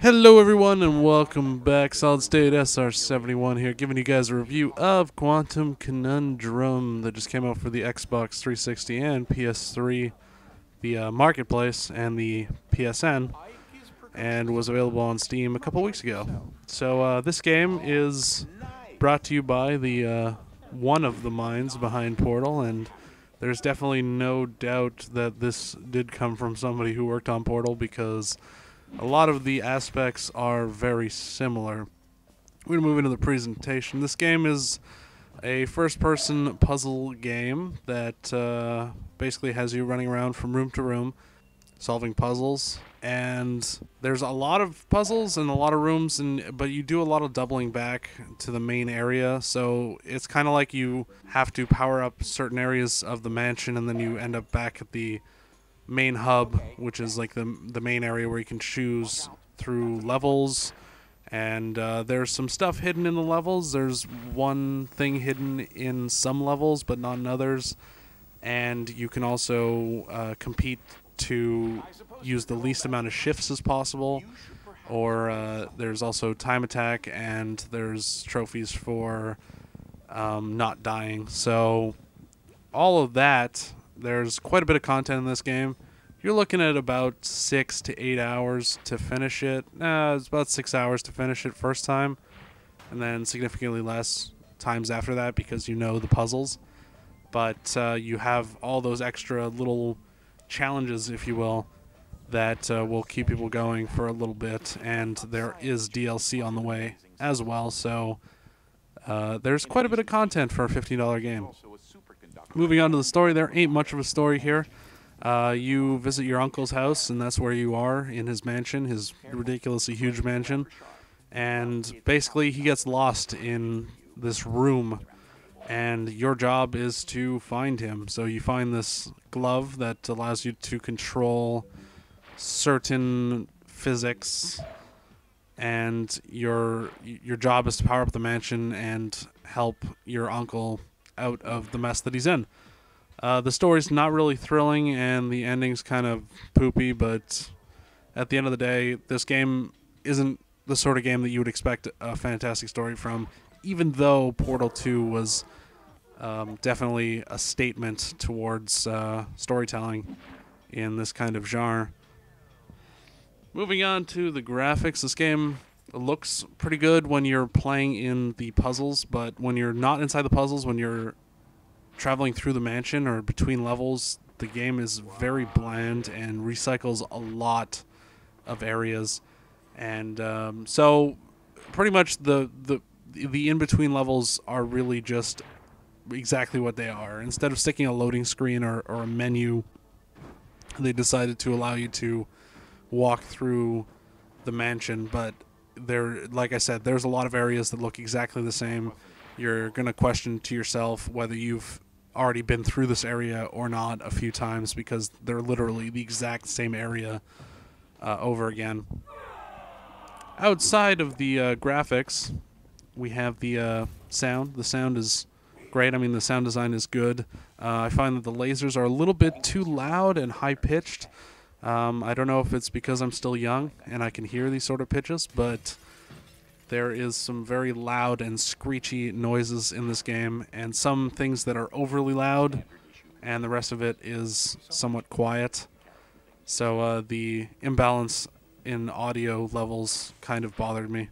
Hello everyone and welcome back. Solid State SR71 here, giving you guys a review of Quantum Conundrum that just came out for the Xbox 360 and PS3, the Marketplace, and the PSN, and was available on Steam a couple weeks ago. So this game is brought to you by the one of the minds behind Portal, and there's definitely no doubt that this did come from somebody who worked on Portal, because a lot of the aspects are very similar. We're going to move into the presentation. This game is a first-person puzzle game that basically has you running around from room to room, solving puzzles. And there's a lot of puzzles and a lot of rooms, but you do a lot of doubling back to the main area. So it's kind of like you have to power up certain areas of the mansion, and then you end up back at the main hub, which is like the main area where you can choose through levels. And there's some stuff hidden in the levels. There's one thing hidden in some levels but not in others, and you can also compete to use the least amount of shifts as possible, or there's also time attack, and there's trophies for not dying. So all of that, there's quite a bit of content in this game. You're looking at about 6 to 8 hours to finish it. It's about 6 hours to finish it first time, and then significantly less times after that because you know the puzzles. But you have all those extra little challenges, if you will, that will keep people going for a little bit, and there is DLC on the way as well. So there's quite a bit of content for a $15 game. Moving on to the story, there ain't much of a story here. You visit your uncle's house, and that's where you are, in his mansion, his ridiculously huge mansion. And basically, he gets lost in this room, and your job is to find him. So you find this glove that allows you to control certain physics, and your job is to power up the mansion and help your uncle out of the mess that he's in. The story's not really thrilling, and the ending's kind of poopy, but at the end of the day, this game isn't the sort of game that you would expect a fantastic story from, even though Portal 2 was definitely a statement towards storytelling in this kind of genre. Moving on to the graphics, this game looks pretty good when you're playing in the puzzles, but when you're not inside the puzzles, when you're traveling through the mansion or between levels, the game is very bland and recycles a lot of areas. And so pretty much the in-between levels are really just exactly what they are. Instead of sticking a loading screen or a menu, they decided to allow you to walk through the mansion, but there, like I said, there's a lot of areas that look exactly the same. You're going to question to yourself whether you've already been through this area or not a few times, because they're literally the exact same area over again. Outside of the graphics, we have the sound. The sound is great. I mean, the sound design is good. I find that the lasers are a little bit too loud and high-pitched. I don't know if it's because I'm still young and I can hear these sort of pitches, but there is some very loud and screechy noises in this game, and some things that are overly loud, and the rest of it is somewhat quiet. So the imbalance in audio levels kind of bothered me.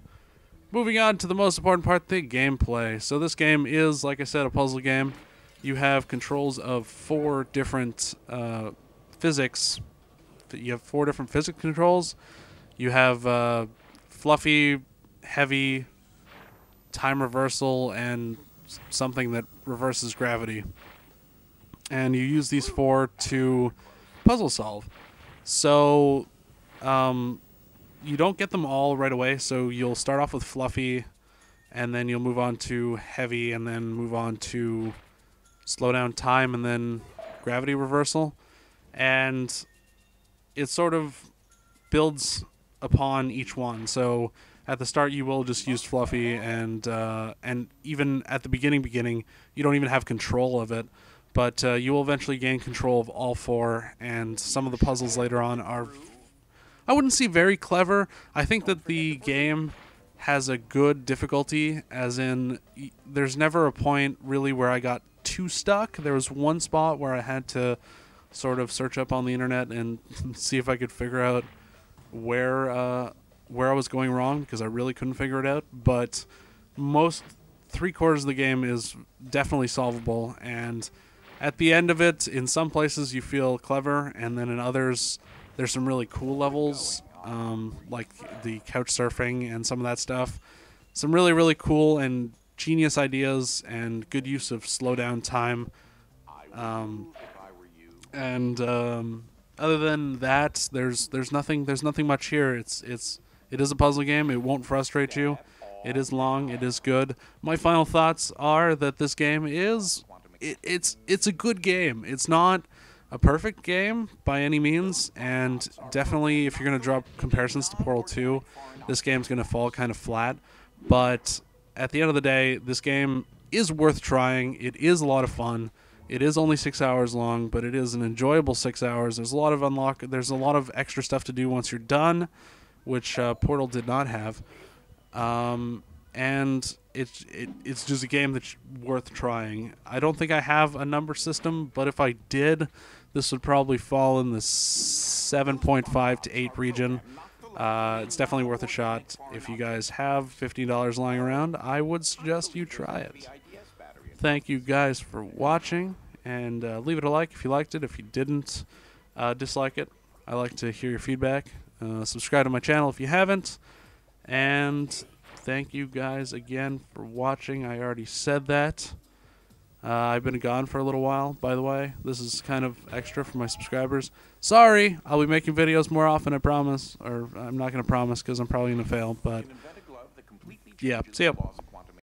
Moving on to the most important part, the gameplay. So this game is, like I said, a puzzle game. You have controls of 4 different physics. You have 4 different physics controls. You have fluffy, heavy, time reversal, and something that reverses gravity. And you use these 4 to puzzle solve. So you don't get them all right away, so you'll start off with fluffy, and then you'll move on to heavy, and then move on to slow down time, and then gravity reversal. And it sort of builds upon each one. So at the start, you will just use fluffy, and even at the beginning, you don't even have control of it. But you will eventually gain control of all 4, and some of the puzzles later on are I wouldn't say very clever. I think that the game has a good difficulty, as in there's never a point really where I got too stuck. There was one spot where I had to sort of search up on the internet and see if I could figure out where I was going wrong, because I really couldn't figure it out. But most 3/4 of the game is definitely solvable, and at the end of it, in some places you feel clever, and then in others there's some really cool levels, like the couch surfing and some of that stuff. Some really, really cool and genius ideas and good use of slow down time. Other than that, there's nothing much here. It is a puzzle game. It won't frustrate you. It is long. It is good. My final thoughts are that this game it's a good game. It's not a perfect game by any means, and definitely if you're going to draw comparisons to Portal 2, this game's going to fall kind of flat. But at the end of the day, this game is worth trying. It is a lot of fun. It is only 6 hours long, but it is an enjoyable 6 hours. There's a lot of extra stuff to do once you're done, which Portal did not have. And it's just a game that's worth trying. I don't think I have a number system, but if I did, this would probably fall in the 7.5 to 8 region. It's definitely worth a shot. If you guys have $15 lying around, I would suggest you try it. Thank you guys for watching, and leave it a like if you liked it. If you didn't, dislike it. I like to hear your feedback. Subscribe to my channel if you haven't, and thank you guys again for watching. I already said that. I've been gone for a little while, by the way. This is kind of extra for my subscribers. Sorry, I'll be making videos more often, I promise. Or I'm not going to promise because I'm probably going to fail, but yeah, see ya.